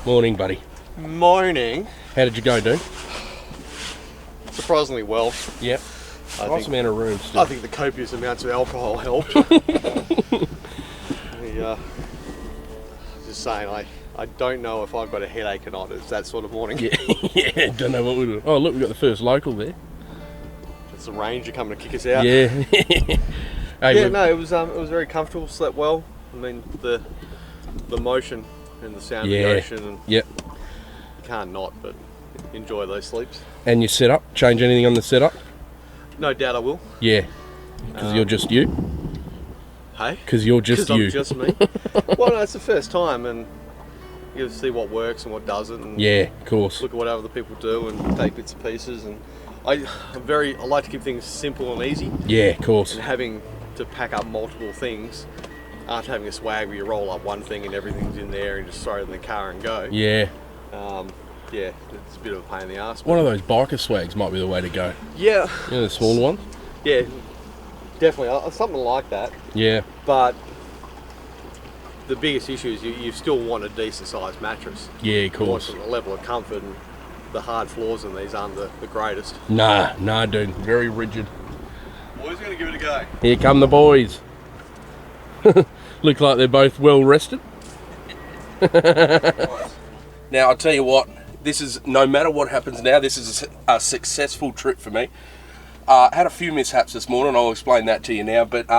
Morning, buddy. Morning. How did you go, dude? Surprisingly well. Yep. Nice amount of room still. I think the copious amounts of alcohol helped. Just saying, I don't know if I've got a headache or not. It's that sort of morning. Yeah, yeah, don't know what we're doing. Oh, look, we've got the first local there. It's the Ranger coming to kick us out. Yeah. Hey, no, it was very comfortable, slept well. I mean, the motion and the sound of the ocean, and yep. You can't not but enjoy those sleeps. And your setup? Change anything on the setup? No doubt I will. Yeah, because you're just you? Hey? Because you're just you. I'm just me. Well, no, it's the first time, and you have to see what works and what doesn't. And yeah, of course. Look at what other people do and take bits and pieces. And I like to keep things simple and easy. Yeah, of course. And having to pack up multiple things, after having a swag where you roll up one thing and everything's in there and just throw it in the car and go. Yeah. Yeah, it's a bit of a pain in the ass. One of those biker swags might be the way to go. Yeah. You know, the smaller ones? Yeah, definitely. Something like that. Yeah. But the biggest issue is you still want a decent sized mattress. Yeah, of course. You want a level of comfort, and the hard floors in these aren't the greatest. Nah, dude. Very rigid. Boys are going to give it a go. Here come the boys. Look like they're both well rested. Now, I'll tell you what, this is, no matter what happens now, this is a successful trip for me. Had a few mishaps this morning, I'll explain that to you now, but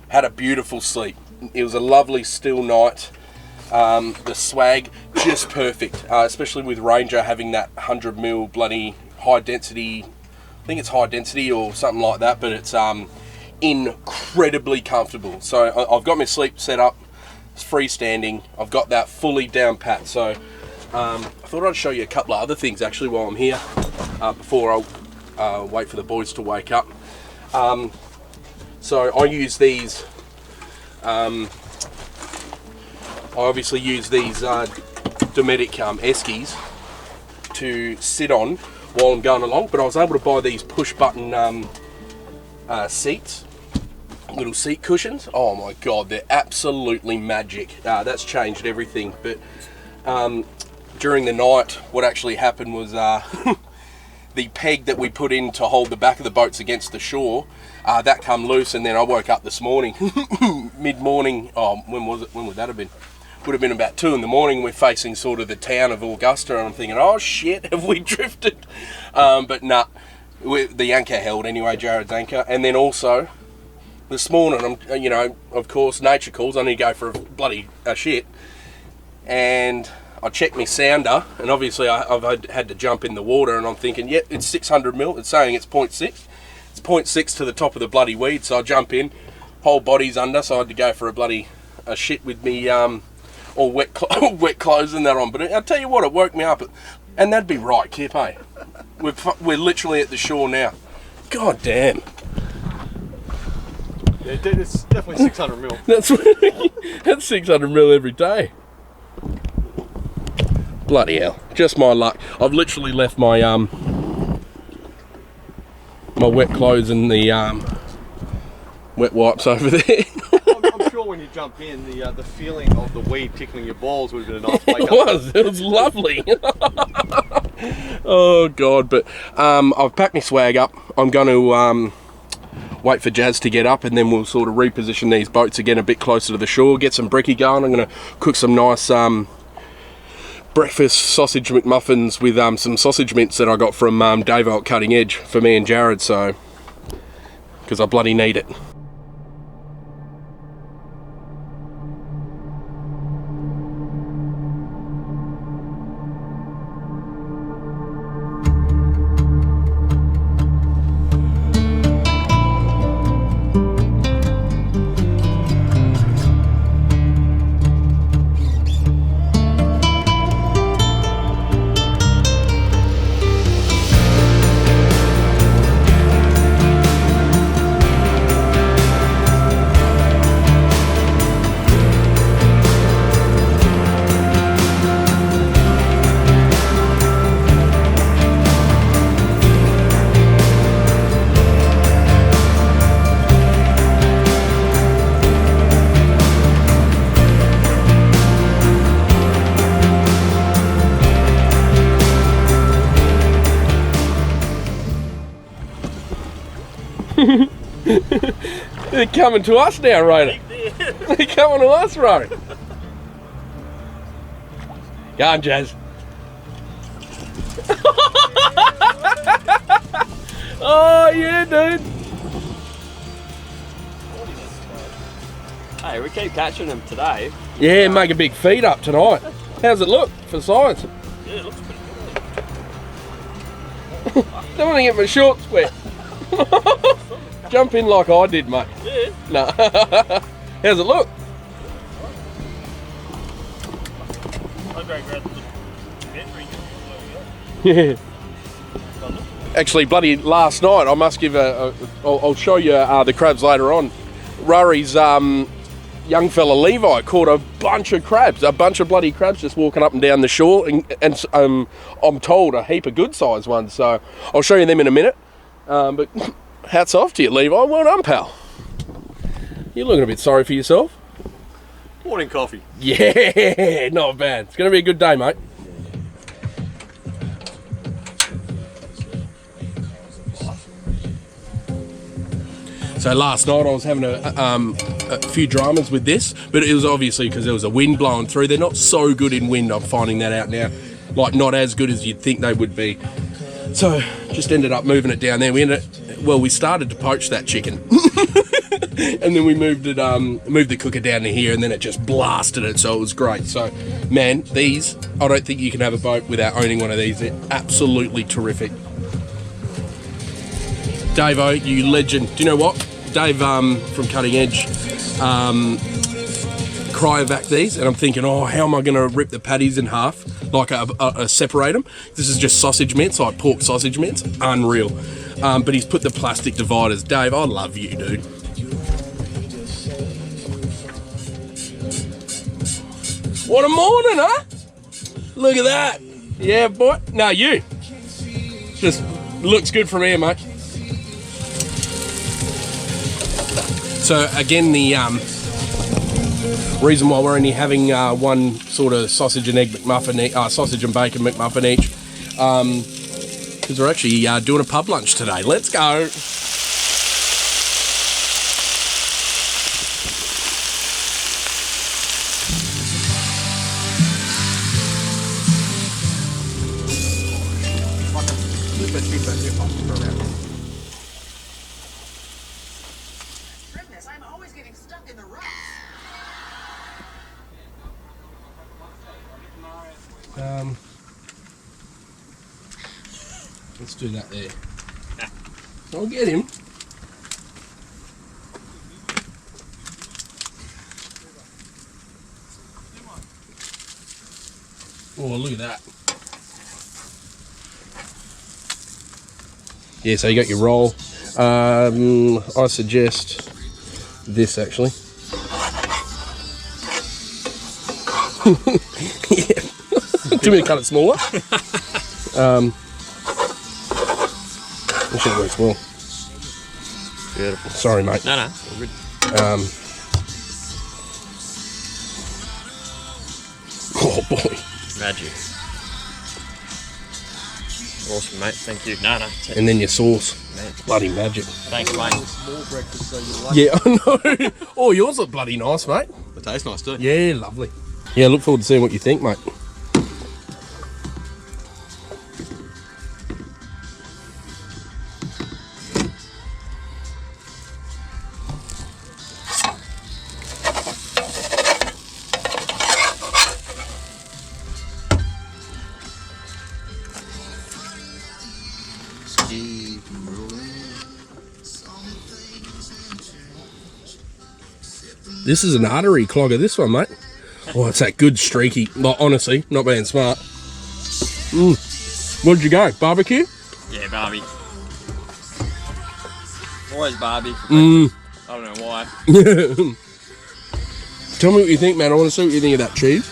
had a beautiful sleep. It was a lovely still night. The swag, just perfect, especially with Ranger having that 100mm bloody high density, I think it's high density or something like that, but it's incredibly comfortable. So I've got my sleep set up, it's freestanding, I've got that fully down pat. So I thought I'd show you a couple of other things actually while I'm here, before I wait for the boys to wake up. So I use these, I obviously use these Dometic Eskies to sit on while I'm going along, but I was able to buy these push button seats, little seat cushions. Oh my god, they're absolutely magic. That's changed everything. But during the night, what actually happened was the peg that we put in to hold the back of the boats against the shore, that come loose, and then I woke up this morning, mid-morning. Oh, when was it? When would that have been? Would have been about 2 in the morning. We're facing sort of the town of Augusta, and I'm thinking, oh shit, have we drifted? But nah, the anchor held anyway, Jared's anchor. And then also this morning, I'm, you know, of course, nature calls. I need to go for a shit, and I checked my sounder, and obviously I've had to jump in the water, and I'm thinking, yep, it's 600mm. It's saying it's 0.6. It's 0.6 to the top of the bloody weed, so I jump in, whole body's under, so I had to go for a shit with me all wet clothes and that on. But I'll tell you what, it woke me up, and that'd be right, Kip, hey? We're literally at the shore now. God damn. Yeah, it's definitely 600mm. That's 600mm every day. Bloody hell, just my luck. I've literally left my my wet clothes and the wet wipes over there. I'm sure when you jump in, the feeling of the weed tickling your balls would have been a nice wake up. It was lovely. Oh god, but I've packed my swag up. I'm going to wait for Jazz to get up, and then we'll sort of reposition these boats again a bit closer to the shore, get some brekkie going. I'm going to cook some nice breakfast sausage McMuffins with some sausage mints that I got from Dave at Cutting Edge for me and Jared, so because I bloody need it. They're coming to us now, Rhoda. They're coming to us, Rory. Go on, Jazz. Oh, yeah, dude. Hey, we keep catching them today. Yeah, make a big feed up tonight. How's it look for size? Yeah, it looks pretty good. Don't want to get my shorts wet. Jump in like I did, mate. Yeah. No. How's it look? Yeah. Actually, bloody last night, I must give I'll show you the crabs later on. Rory's young fella Levi caught a bunch of crabs, a bunch of bloody crabs just walking up and down the shore, and I'm told a heap of good sized ones, so I'll show you them in a minute. But hats off to you, Levi. Well done, pal. You're looking a bit sorry for yourself. Morning coffee. Yeah, not bad. It's going to be a good day, mate. So last night I was having a few dramas with this, but it was obviously because there was a wind blowing through. They're not so good in wind, I'm finding that out now. Like, not as good as you'd think they would be. So just ended up moving it down there. We started to poach that chicken. And then we moved the cooker down to here, and then it just blasted it, so it was great. So, man, these, I don't think you can have a boat without owning one of these. They're absolutely terrific. Dave-o, you legend. Do you know what? Dave from Cutting Edge cryovac these, and I'm thinking, oh, how am I going to rip the patties in half, like separate them? This is just sausage mince, like pork sausage mince. Unreal. But he's put the plastic dividers. Dave, I love you, dude. What a morning, huh? Look at that. Yeah, boy. No, you. Just looks good from here, mate. So again, the reason why we're only having one sort of sausage and egg McMuffin, sausage and bacon McMuffin each, because we're actually doing a pub lunch today. Let's go. I'm always getting stuck in the rut. Let's do that there. I'll get him. Oh, look at that. Yeah, so you got your roll. I suggest this actually. Yeah. Do me to cut it smaller. This shit works well. Beautiful. Sorry, mate. No, all good. Oh boy. Magic. Awesome, mate. Thank you. No. And then your sauce. Man. Bloody magic. Thanks, mate. Small breakfast, so you like. Yeah, I know. Oh, yours look bloody nice, mate. It tastes nice too. Yeah, lovely. Yeah, look forward to seeing what you think, mate. This is an artery clogger, this one, mate. Oh, it's that good streaky. Like, honestly, not being smart. Where'd you go? Barbecue? Yeah, Barbie. Always Barbie. I don't know why. Tell me what you think, man. I want to see what you think of that cheese.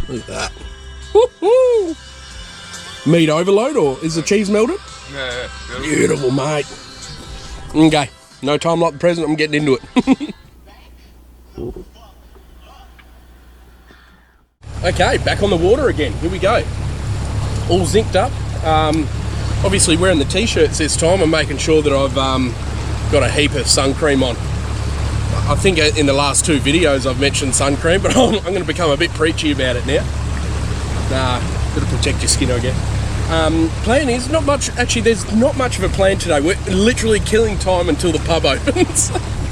Look at that. Woo-hoo! Meat overload, or is the cheese melted? Yeah. Beautiful, mate. Okay, no time like the present. I'm getting into it. Okay, back on the water again. Here we go. All zinced up. obviously wearing the t-shirts this time, I'm making sure that I've got a heap of sun cream on. I think in the last 2 videos I've mentioned sun cream, but I'm going to become a bit preachy about it now. Nah, got to protect your skin, I guess. Plan is not much. Actually, there's not much of a plan today. We're literally killing time until the pub opens.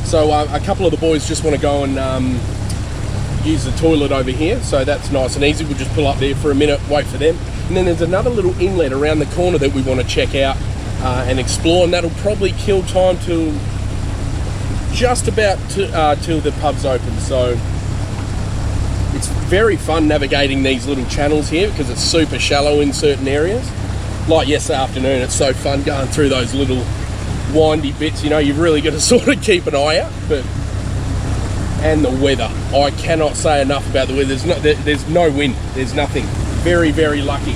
So a couple of the boys just want to go and use the toilet over here, so that's nice and easy. We'll just pull up there for a minute, wait for them. And then there's another little inlet around the corner that we want to check out and explore, and that'll probably kill time till just about till the pub's open. So it's very fun navigating these little channels here because it's super shallow in certain areas. Like yesterday afternoon, it's so fun going through those little windy bits. You know, you've really got to sort of keep an eye out. And the weather, I cannot say enough about the weather. There's no wind, there's nothing. Very, very lucky.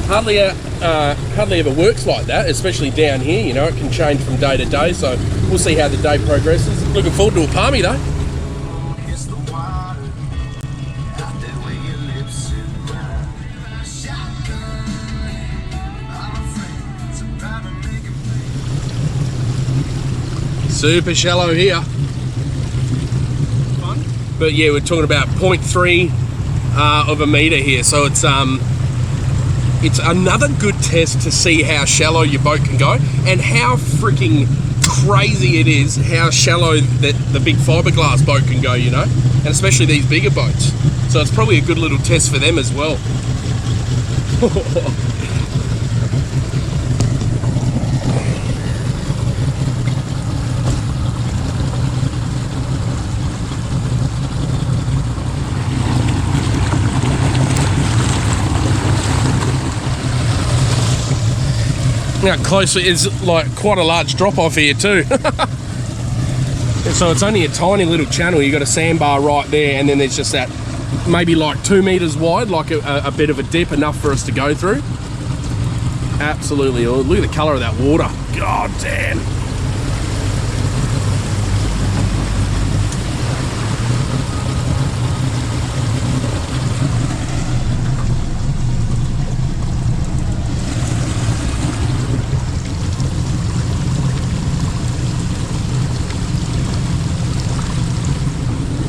Hardly ever works like that, especially down here. You know, it can change from day to day, so we'll see how the day progresses. Looking forward to a palmy though. Super shallow here. Fun. But yeah, we're talking about 0.3 of a meter here, so it's another good test to see how shallow your boat can go and how freaking crazy it is how shallow that the big fiberglass boat can go, you know, and especially these bigger boats. So it's probably a good little test for them as well. Now close is like quite a large drop off here too. So it's only a tiny little channel. You got a sandbar right there, and then there's just that maybe like 2 meters wide, like a bit of a dip, enough for us to go through. Absolutely. Oh, look at the color of that water. God damn.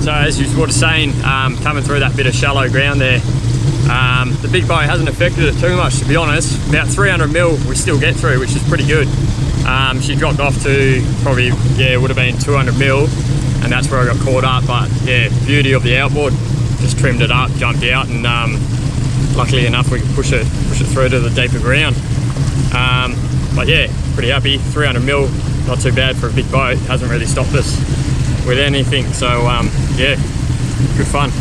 So as you were saying, coming through that bit of shallow ground there, the big boat hasn't affected it too much, to be honest. About 300 mil we still get through, which is pretty good. She dropped off to probably, yeah, it would have been 200 mil, and that's where I got caught up. But yeah, beauty of the outboard, just trimmed it up, jumped out, and luckily enough we could push it through to the deeper ground. But yeah, pretty happy. 300 mil, not too bad for a big boat. Hasn't really stopped us with anything, so yeah, good fun.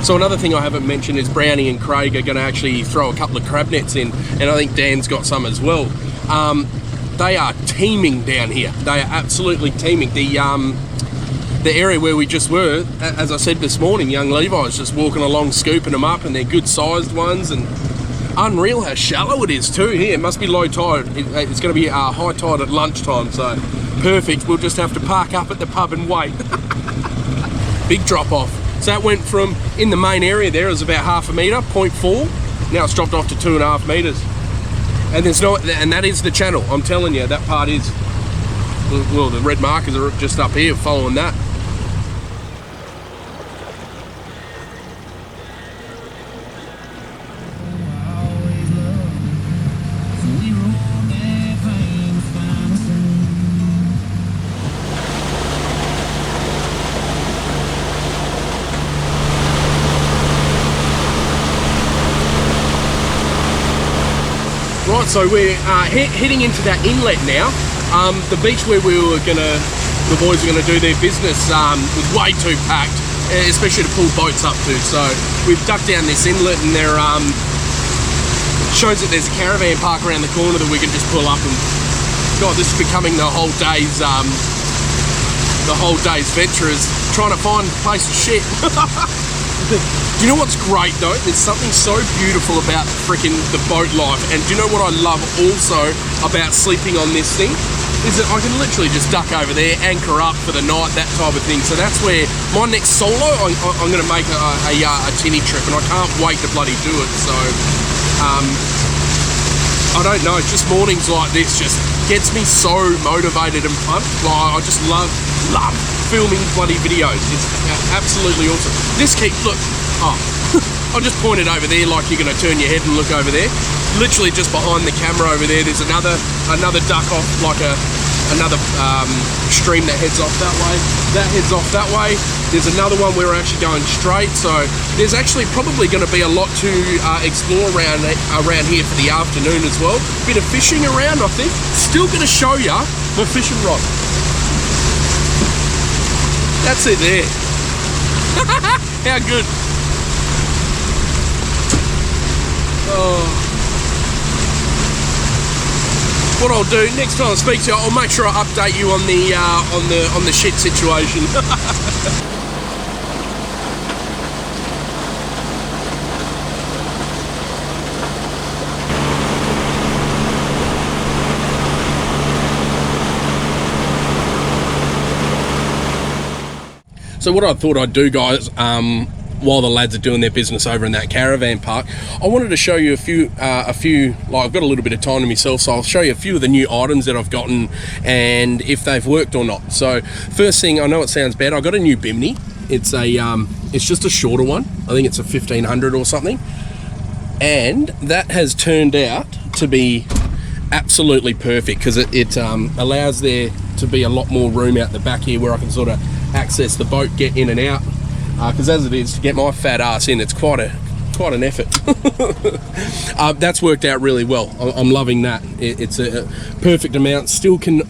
So another thing I haven't mentioned is Brownie and Craig are going to actually throw a couple of crab nets in, and I think Dan's got some as well. They are teeming down here. They are absolutely teeming. The area where we just were, as I said this morning, young Levi's just walking along scooping them up, and they're good sized ones, and unreal how shallow it is too here. It must be low tide. It's going to be high tide at lunchtime, so perfect. We'll just have to park up at the pub and wait. Big drop off. So that went from, in the main area there, it was about half a metre, 0.4. Now it's dropped off to 2.5 metres. And there's no, and that is the channel. I'm telling you, that part is. Well, the red markers are just up here following that. Right, so we're heading into that inlet now. The beach where the boys were gonna do their business was way too packed, especially to pull boats up to. So we've ducked down this inlet, and there shows that there's a caravan park around the corner that we can just pull up. And God, this is becoming the whole day's venture is trying to find a place to shit. You know what's great though? There's something so beautiful about freaking the boat life, and do you know what I love also about sleeping on this thing? Is that I can literally just duck over there, anchor up for the night, that type of thing. So that's where my next solo, I'm going to make a tinny trip, and I can't wait to bloody do it. So I don't know, just mornings like this just gets me so motivated and pumped. Like, I just love filming bloody videos. It's absolutely awesome. This look, I just pointed over there like you're going to turn your head and look over there. Literally just behind the camera over there, there's another duck off, like another stream that heads off that way. That heads off that way. There's another one where we're actually going straight. So there's actually probably going to be a lot to explore around here for the afternoon as well. Bit of fishing around, I think. Still going to show you my fishing rod. That's it there. How good. Oh. What I'll do next time I speak to you, I'll make sure I update you on the shit situation. So what I thought I'd do, guys, while the lads are doing their business over in that caravan park, I wanted to show you a few, like, I've got a little bit of time to myself, so I'll show you a few of the new items that I've gotten and if they've worked or not. So first thing, I know it sounds bad, I got a new bimini. It's it's just a shorter one. I think it's a 1500 or something. And that has turned out to be absolutely perfect because it allows there to be a lot more room out the back here where I can sort of access the boat, get in and out. Because as it is, to get my fat ass in, it's quite an effort. That's worked out really well. I'm loving that. It's a perfect amount. Still can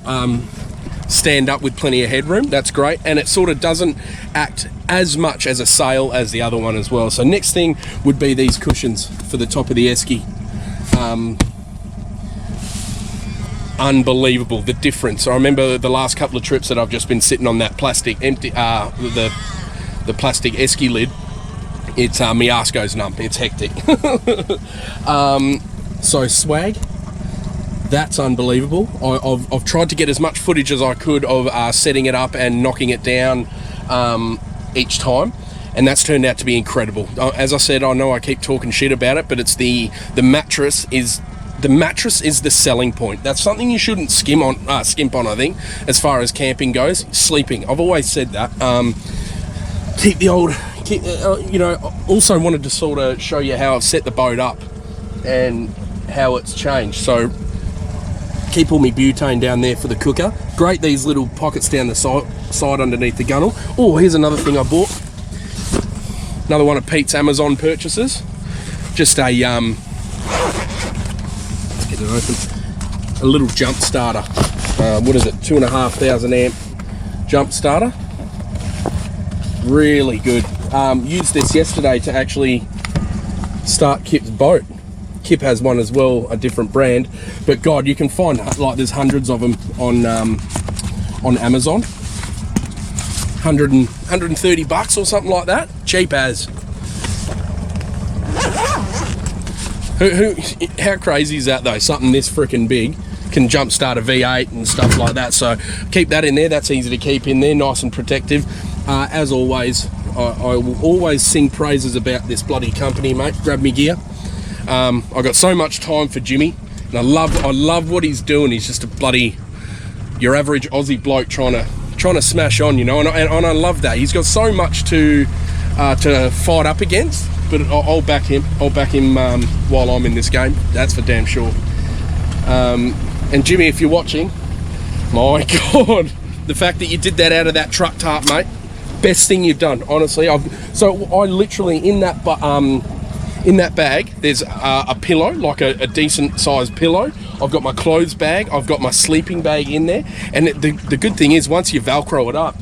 stand up with plenty of headroom. That's great. And it sort of doesn't act as much as a sail as the other one as well. So next thing would be these cushions for the top of the esky. Unbelievable, the difference. I remember the last couple of trips that I've just been sitting on that plastic empty, the plastic esky lid. It's my ass goes numb. It's hectic. So swag, that's unbelievable. I've tried to get as much footage as I could of setting it up and knocking it down each time, and that's turned out to be incredible. As I said, I know I keep talking shit about it, but it's the mattress is the selling point. That's something you shouldn't skimp on, I think, as far as camping goes. Sleeping, I've always said that. Also wanted to sort of show you how I've set the boat up and how it's changed. So keep all my butane down there for the cooker. Great, these little pockets down the side underneath the gunnel. Oh, here's another thing I bought. Another one of Pete's Amazon purchases. Just a let's get it open. A little jump starter. What is it? 2,500 amp jump starter. Really good. Used this yesterday to actually start Kip's boat. Kip has one as well, a different brand, but God, you can find, like, there's hundreds of them on Amazon. 130 bucks or something like that. Cheap as. How crazy is that though? Something this freaking big can jump start a V8 and stuff like that. So keep that in there. That's easy to keep in there, nice and protective. As always, I will always sing praises about this bloody company, mate. Grab me gear. I got so much time for Jimmy, and I love what he's doing. He's just a bloody, your average Aussie bloke trying to smash on, you know, and I love that. He's got so much to fight up against, but I'll back him. I'll back him while I'm in this game. That's for damn sure. And Jimmy, if you're watching, my God, the fact that you did that out of that truck tarp, mate, best thing you've done, honestly. So I literally, in that bag, there's a pillow, like a decent sized pillow. I've got my clothes bag, I've got my sleeping bag in there, and the good thing is, once you Velcro it up,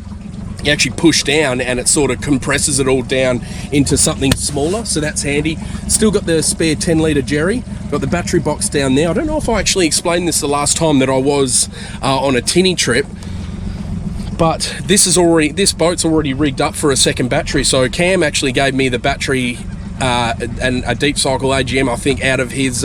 you actually push down and it sort of compresses it all down into something smaller, so that's handy. Still got the spare 10 litre Jerry, got the battery box down there. I don't know if I actually explained this the last time that I was on a tinny trip, But this boat's already rigged up for a second battery. So Cam actually gave me the battery and a deep cycle AGM, I think, out of his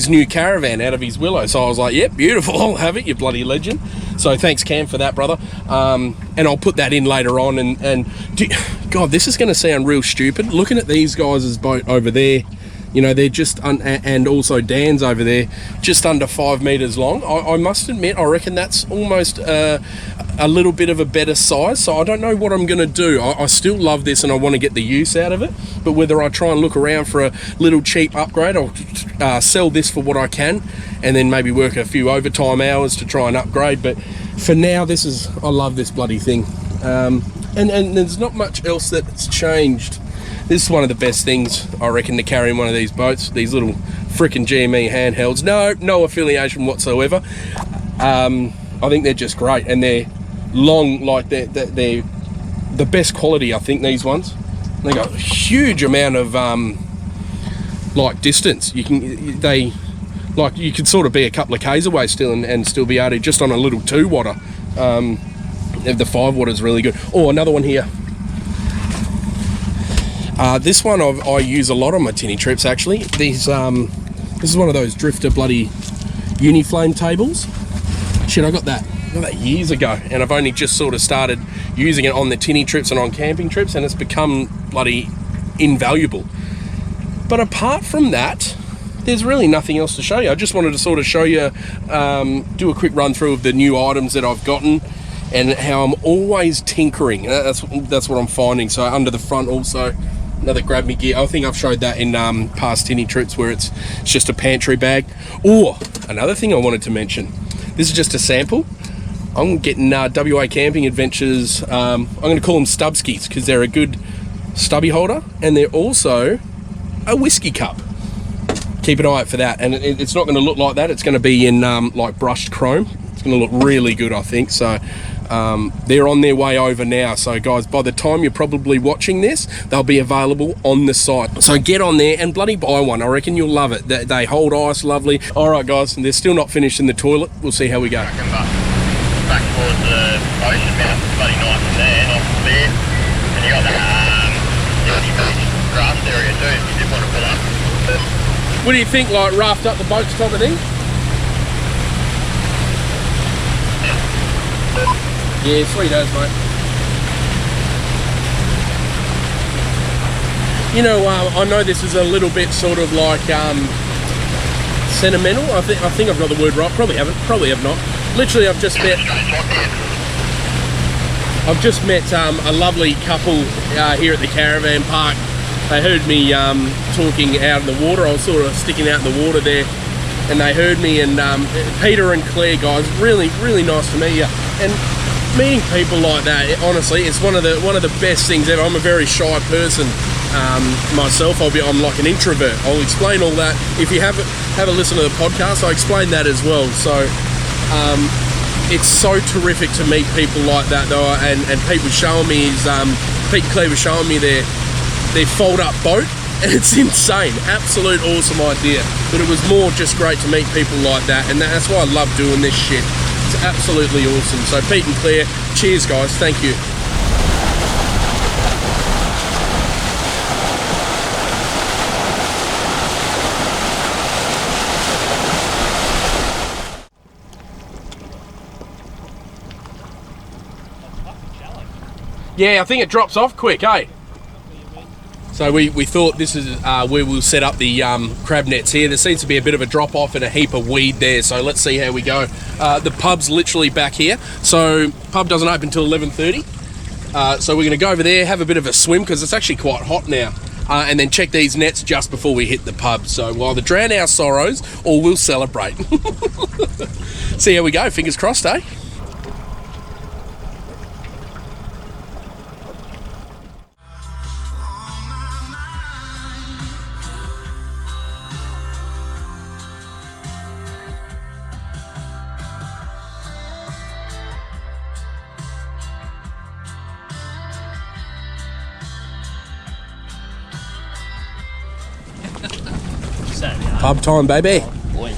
new caravan, out of his Willow. So I was like, yep, beautiful, I'll have it, you bloody legend. So thanks, Cam, for that, brother. And I'll put that in later on. God, this is going to sound real stupid. Looking at these guys' boat over there, you know, they're just, and also Dan's over there, just under 5 meters long. I must admit, I reckon that's almost a little bit of a better size. So I don't know what I'm going to do. I still love this and I want to get the use out of it. But whether I try and look around for a little cheap upgrade, I'll sell this for what I can, and then maybe work a few overtime hours to try and upgrade. But for now, I love this bloody thing. And there's not much else that's changed. This is one of the best things, I reckon, to carry in one of these boats. These little frickin' GME handhelds. No affiliation whatsoever. I think they're just great, and they're long, like they're the best quality, I think, these ones. They got a huge amount of like distance. You could sort of be a couple of k's away still and still be able to, just on a little 2-water. The 5-water is really good. Oh, another one here. This one I use a lot on my tinny trips, actually. This is one of those drifter bloody Uniflame tables. Shit, I got that years ago, and I've only just sort of started using it on the tinny trips and on camping trips, and it's become bloody invaluable. But apart from that, there's really nothing else to show you. I just wanted to sort of show you, do a quick run through of the new items that I've gotten, and how I'm always tinkering. That's what I'm finding. So under the front also, another grab me gear. I think I've showed that in past tinny trips, where it's just a pantry bag. Or another thing I wanted to mention, this is just a sample. I'm getting WA Camping Adventures, I'm going to call them Stubskis, because they're a good stubby holder, and they're also a whiskey cup. Keep an eye out for that, and it's not going to look like that. It's going to be in like brushed chrome. It's going to look really good, I think. So they're on their way over now. So guys, by the time you're probably watching this, they'll be available on the site. So get on there and bloody buy one. I reckon you'll love it. They hold ice lovely. All right, guys, and they're still not finished in the toilet. We'll see how we go. Back towards the ocean mouth, it's bloody nice in there, nice and clear. And you got the beach grass area too, if you did want to pull up. What do you think, like raft up the boats type of thing? Yeah, sweet as, mate. You know, I know this is a little bit sort of like sentimental. I think I've got the word right. Probably have not. Literally, I've just met a lovely couple here at the caravan park. They heard me talking out in the water. I was sort of sticking out in the water there, and they heard me. And Peter and Claire, guys, really, really nice to meet you. And meeting people like that, honestly, it's one of the best things ever. I'm a very shy person myself. I'm like an introvert. I'll explain all that. If you have a listen to the podcast, I explain that as well. So it's so terrific to meet people like that, though. And Pete was showing me Pete and Claire was showing me their fold-up boat, and it's insane. Absolute awesome idea. But it was more just great to meet people like that, and that's why I love doing this shit. It's absolutely awesome. So Pete and Claire, cheers, guys. Thank you. Yeah, I think it drops off quick, eh? So we thought this is where we'll set up the crab nets here. There seems to be a bit of a drop off and a heap of weed there, so let's see how we go. The pub's literally back here. So pub doesn't open until 11:30. So we're going to go over there, have a bit of a swim, because it's actually quite hot now. And then check these nets just before we hit the pub. So we'll either drown our sorrows or we'll celebrate. See how we go, fingers crossed, eh? Pub time, baby. Boy.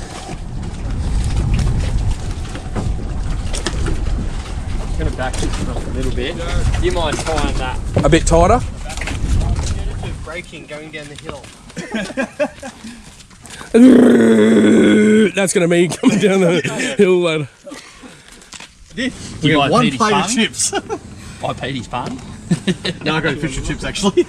I'm going to back this one up a little bit. Do you mind tying that? A bit tighter? Braking going down the hill. That's going to be coming down the hill later. We got one plate of chips. I paid his pardon. No, I got fish and chips actually.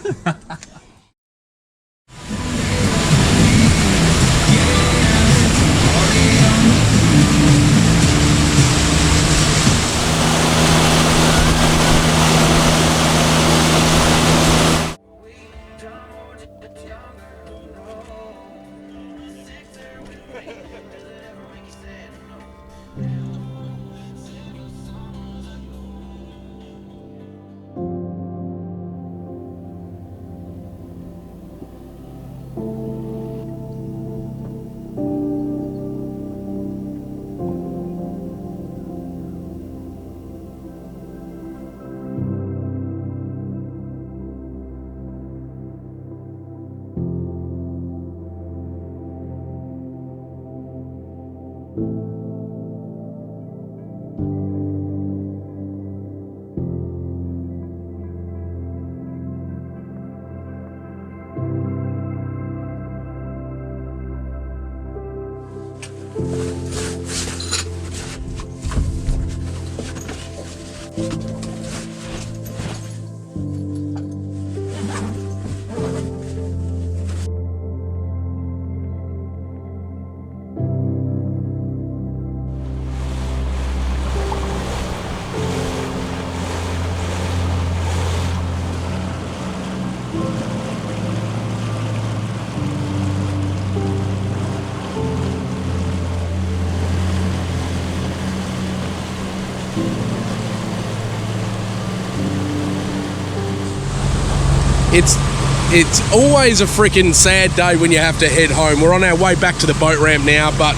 It's always a freaking sad day when you have to head home. We're on our way back to the boat ramp now, but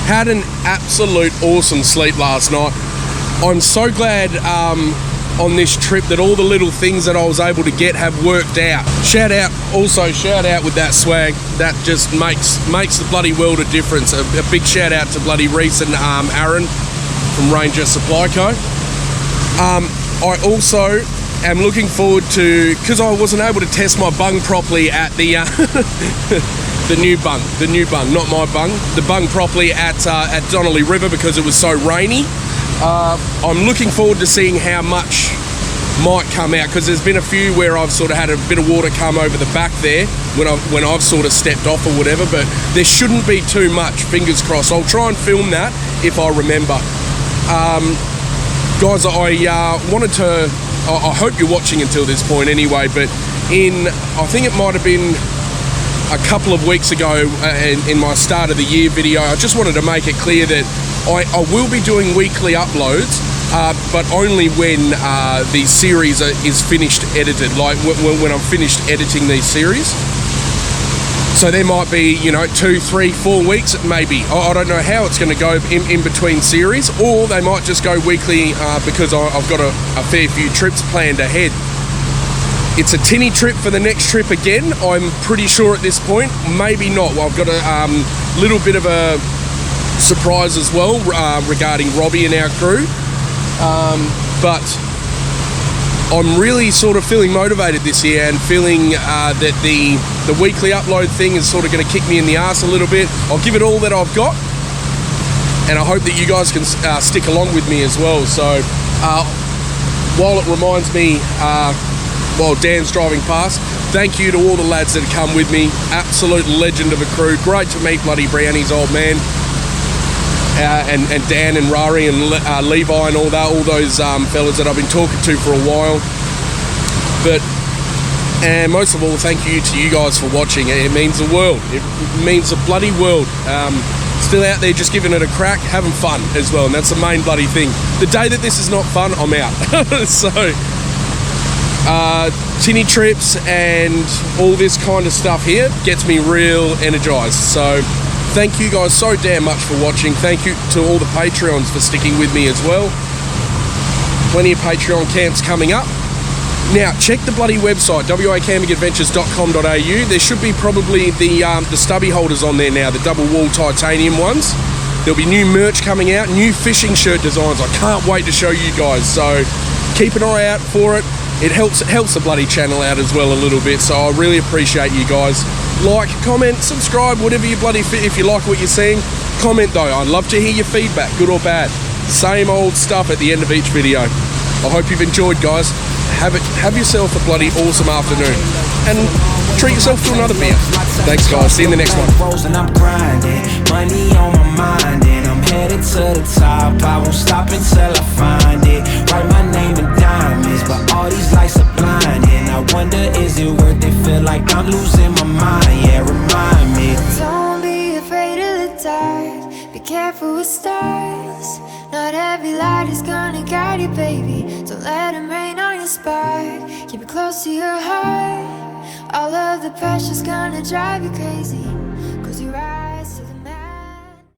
had an absolute awesome sleep last night. I'm so glad on this trip that all the little things that I was able to get have worked out. Shout out with that swag. That just makes the bloody world of difference. A big shout out to bloody Reese and Aaron from Ranger Supply Co. I also am looking forward to, because I wasn't able to test my bung properly at the the new bung, not my bung, the bung properly at Donnelly River because it was so rainy. I'm looking forward to seeing how much might come out, because there's been a few where I've sort of had a bit of water come over the back there when I've sort of stepped off or whatever, but there shouldn't be too much, fingers crossed. I'll try and film that if I remember. Guys, I wanted to, I hope you're watching until this point anyway, but I think it might have been a couple of weeks ago in my start of the year video, I just wanted to make it clear that I will be doing weekly uploads, but only when the series is finished edited, like when I'm finished editing these series. So there might be, 2, 3, 4 weeks, maybe. I don't know how it's going to go in between series, or they might just go weekly because I've got a fair few trips planned ahead. It's a tinny trip for the next trip again, I'm pretty sure at this point. Maybe not. Well, I've got a little bit of a surprise as well regarding Robbie and our crew. But I'm really sort of feeling motivated this year and feeling that the weekly upload thing is sort of going to kick me in the ass a little bit. I'll give it all that I've got, and I hope that you guys can stick along with me as well. So while it reminds me, while Dan's driving past, thank you to all the lads that have come with me. Absolute legend of a crew. Great to meet bloody Brownie's old man. And Dan and Rari and Levi and all those fellas that I've been talking to for a while. And most of all, thank you to you guys for watching. It means the world. It means the bloody world. Still out there just giving it a crack, having fun as well, and that's the main bloody thing. The day that this is not fun, I'm out. So, tinny trips and all this kind of stuff here gets me real energized. So, thank you guys so damn much for watching. Thank you to all the Patreons for sticking with me as well. Plenty of Patreon camps coming up. Now, check the bloody website, wacampingadventures.com.au. There should be probably the stubby holders on there now, the double wall titanium ones. There'll be new merch coming out, new fishing shirt designs. I can't wait to show you guys. So keep an eye out for it. It helps the bloody channel out as well a little bit. So I really appreciate you guys. Like, comment, subscribe, whatever you bloody fit. If you like what you're seeing, comment though. I'd love to hear your feedback, good or bad. Same old stuff at the end of each video. I hope you've enjoyed, guys. Have yourself a bloody awesome afternoon, and treat yourself to another beer. Thanks, guys. See you in the next one. I'm grinding, money on my mind, and I'm headed to the top. I won't stop until I find it. Write my name in diamonds, but all these lights are blinding. I wonder, is it worth it? Feel like I'm losing my mind. Yeah, remind me. Don't be afraid of the dark. Be careful with stars. Not every light is gonna guide you, baby. Don't let them rain on your spark. Keep it close to your heart. All of the pressure's gonna drive you crazy, 'cause you're right.